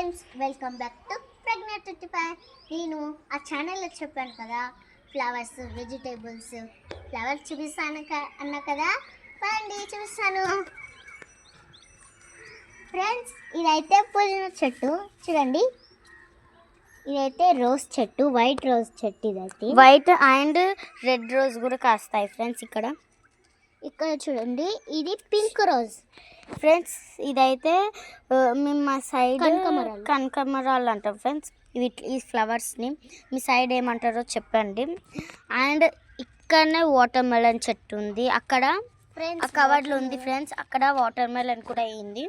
Friends, welcome back to pregnant 55. నేను ఆ ఛానల్లో చెప్పాను కదా, ఫ్లవర్స్, వెజిటేబుల్స్, ఫ్లవర్స్ చూపిస్తాను అన్నా కదా. పండి చూపిస్తాను ఫ్రెండ్స్. ఇదైతే పుదీనా చెట్టు చూడండి. ఇదైతే రోజ్ చెట్టు, వైట్ రోజ్ చెట్టు. ఇదైతే వైట్ అండ్ రెడ్ రోజ్ కూడా కాస్తాయి ఫ్రెండ్స్. ఇక్కడ చూడండి, ఇది పింక్ రోజ్ ఫ్రెండ్స్. ఇదైతే మేము మా సైడ్ కనకమరాలు అంటాం ఫ్రెండ్స్. ఈ ఫ్లవర్స్ని మీ సైడ్ ఏమంటారో చెప్పండి. అండ్ ఇక్కడనే వాటర్ మెలన్ చెట్టు ఉంది, అక్కడ ఆ కవర్లో ఉంది ఫ్రెండ్స్. అక్కడ వాటర్ మెలన్ కూడా అయ్యింది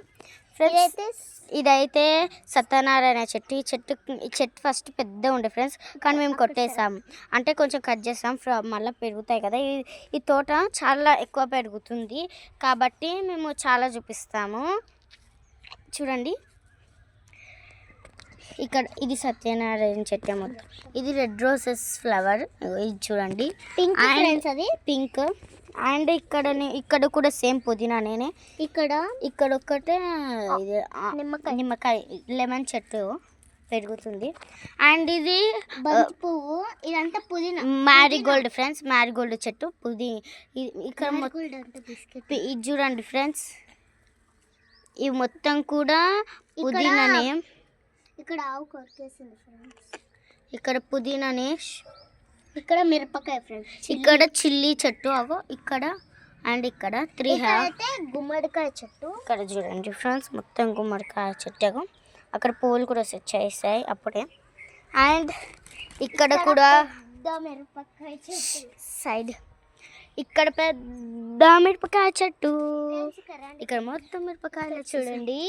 ఫ్రెండ్స్. ఇదైతే సత్యనారాయణ చెట్టు. ఈ చెట్టు ఫస్ట్ పెద్ద ఉండే ఫ్రెండ్స్, కానీ మేము కొట్టేసాం. అంటే కొంచెం కట్ చేసాం, మళ్ళీ పెరుగుతాయి కదా. ఈ తోట చాలా ఎక్కువ పెరుగుతుంది కాబట్టి మేము చాలా చూపిస్తాము. చూడండి, ఇక్కడ ఇది సత్యనారాయణ చెట్టు మొత్తం. ఇది రెడ్ రోసెస్ ఫ్లవర్, ఇది చూడండి పింక్. అది పింక్. అండ్ ఇక్కడ కూడా సేమ్ పుదీనా. ఇక్కడ ఒక్కటే నిమ్మకాయ లెమన్ చెట్టు పెరుగుతుంది. అండ్ ఇది పువ్వు, ఇదంతా పుదీనా, మ్యారీగోల్డ్ ఫ్రెండ్స్. మ్యారీగోల్డ్ చెట్టు ఇక్కడ ఇది చూడండి ఫ్రెండ్స్. ఇవి మొత్తం కూడా పుదీనానే. ఇక్కడ ఆవు కొరికేసింది ఫ్రెండ్స్. ఇక్కడ పుదీనానే. ఇక్కడ మిరపకాయ ఫ్రెండ్స్. ఇక్కడ చిల్లీ చెట్టు అవో ఇక్కడ. అండ్ ఇక్కడ గుమ్మడికాయ చెట్టు. ఇక్కడ చూడండి ఫ్రెండ్స్, మొత్తం గుమ్మడికాయ చెట్టు. అక్కడ పువ్వులు కూడా సెట్ చేస్తాయి అప్పుడే. అండ్ ఇక్కడ కూడా మిరపకాయ చెట్టు సైడ్. ఇక్కడ పెద్ద మిరపకాయ చెట్టు. ఇక్కడ మొత్తం మిరపకాయలు చూడండి.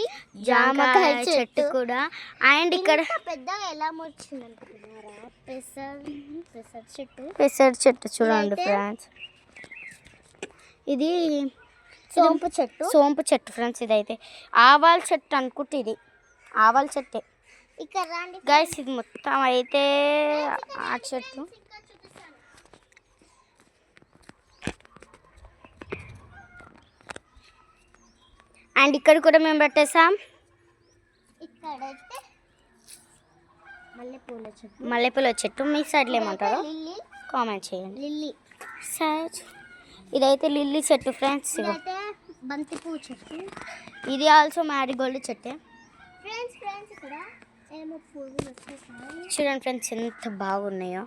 జామకాయ చెట్టు కూడా. అండ్ ఇక్కడ పెద్దగా ఎలా వచ్చింది అనుకుంటున్నారా? పెసర్ చెట్టు చూడండి ఫ్రెండ్స్. ఇది సోంపు చెట్టు ఫ్రెండ్స్. ఇదైతే ఆవాల చెట్టు అనుకుంటే, ఇది ఆవాల చెట్టే ఇక్కడ గైస్. ఇది మొత్తం అయితే ఆ చెట్టు. అండ్ ఇక్కడ కూడా మేము పెట్టేసాం. ఇక్కడైతే మల్లెపూల చెట్టు. మీ సైడ్లో ఏమంటారో కామెంట్ చేయండి. Lily side. ఇదైతే లిల్లీ చెట్టు ఫ్రెండ్స్. బంతి పువ్వు చెట్టు. ఇది ఆల్సో మ్యారీగోల్డ్ చెట్టే ఫ్రెండ్స్. ఇక్కడ ఏమో పువ్వులు వచ్చేసాయి చూడండి ఫ్రెండ్స్, ఎంత బాగున్నాయో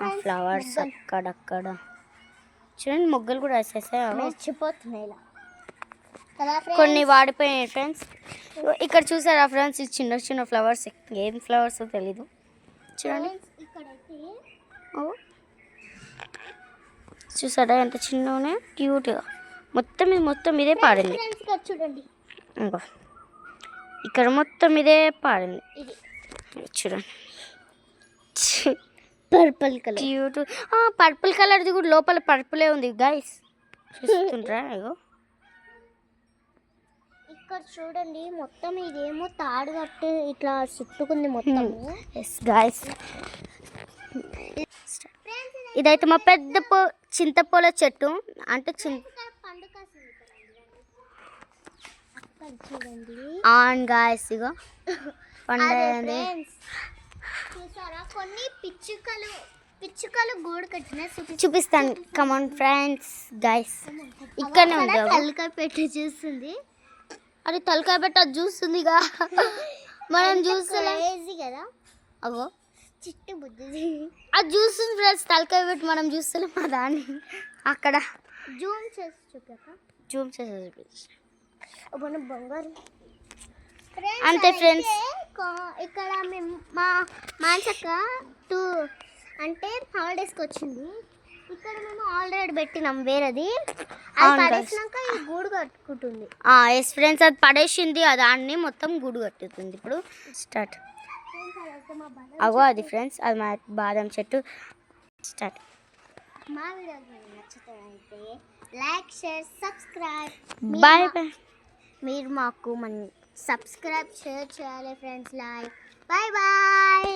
ఆ ఫ్లవర్స్. అక్కడక్కడ చూడండి, మొగ్గలు కూడా వేసేసాయి. మర్చిపోతున్నాయి ఇలా. కొన్ని వాడిపోయాయి ఫ్రెండ్స్. ఇక్కడ చూసారా ఫ్రెండ్స్, ఇది చిన్న చిన్న ఫ్లవర్స్. ఏం ఫ్లవర్స్ తెలీదు. చూడండి, చూసారా ఎంత చిన్ననే క్యూట్గా. మొత్తం ఇదే పాడింది. చూడండి, ఇంకో ఇక్కడ మొత్తం ఇదే పాడింది. చూడండి, పర్పుల్ కలర్ క్యూట్. పర్పుల్ కలర్ది కూడా లోపల పర్పులే ఉంది గైస్. చూస్తుంటారా? ఇగో ఇక్కడ చూడండి, మొత్తం ఇదేమో తాడు కట్టి ఇట్లా చుట్టుకుంది మొత్తం. ఎస్ గైస్, ఇదైతే మా పెద్ద చింతపూల చెట్టు. అంటే ఆన్ గాయస్. ఇగో పండుగ చూసారా, కొన్ని పిచ్చుకలు గూడు కట్టిన చూపిస్తాను. కమాన్ ఫ్రెండ్స్ గైస్, ఇక్కడనే ఉంది. తలకాయ పెట్టి చూస్తుంది. అది తలకాయ పెట్టి అది చూస్తుందిగా. మనం చూస్తలే కదా. అగో చిట్టు బుద్ధి అది చూస్తుంది ఫ్రెండ్స్. తలకాయ పెట్టి మనం చూస్తలేం మా దాన్ని. అక్కడ జూమ్ చేసి చూపించి బంగారు. అంతే ఫ్రెండ్స్. ఇక్కడ మేము మా మాన్సక్క అంటే హాలిడేస్కి వచ్చింది. ఇక్కడ మేము ఆల్రెడీ పెట్టినాం వేరేది. అది పడేసినాక ఈ గూడు కట్టుకుంటుంది. ఎస్ ఫ్రెండ్స్, అది పడేసింది. దాన్ని మొత్తం గూడు కట్టుతుంది. ఇప్పుడు స్టార్ట్. అగో అది ఫ్రెండ్స్, అది మా బాదం చెట్టు. స్టార్ట్. మా వీడియో నచ్చుతాయంటే like, share, subscribe. Bye bye. మీరు మాకు సబ్స్క్రైబ్, షేర్ చేయాలి ఫ్రెండ్స్. లైక్. Bye bye.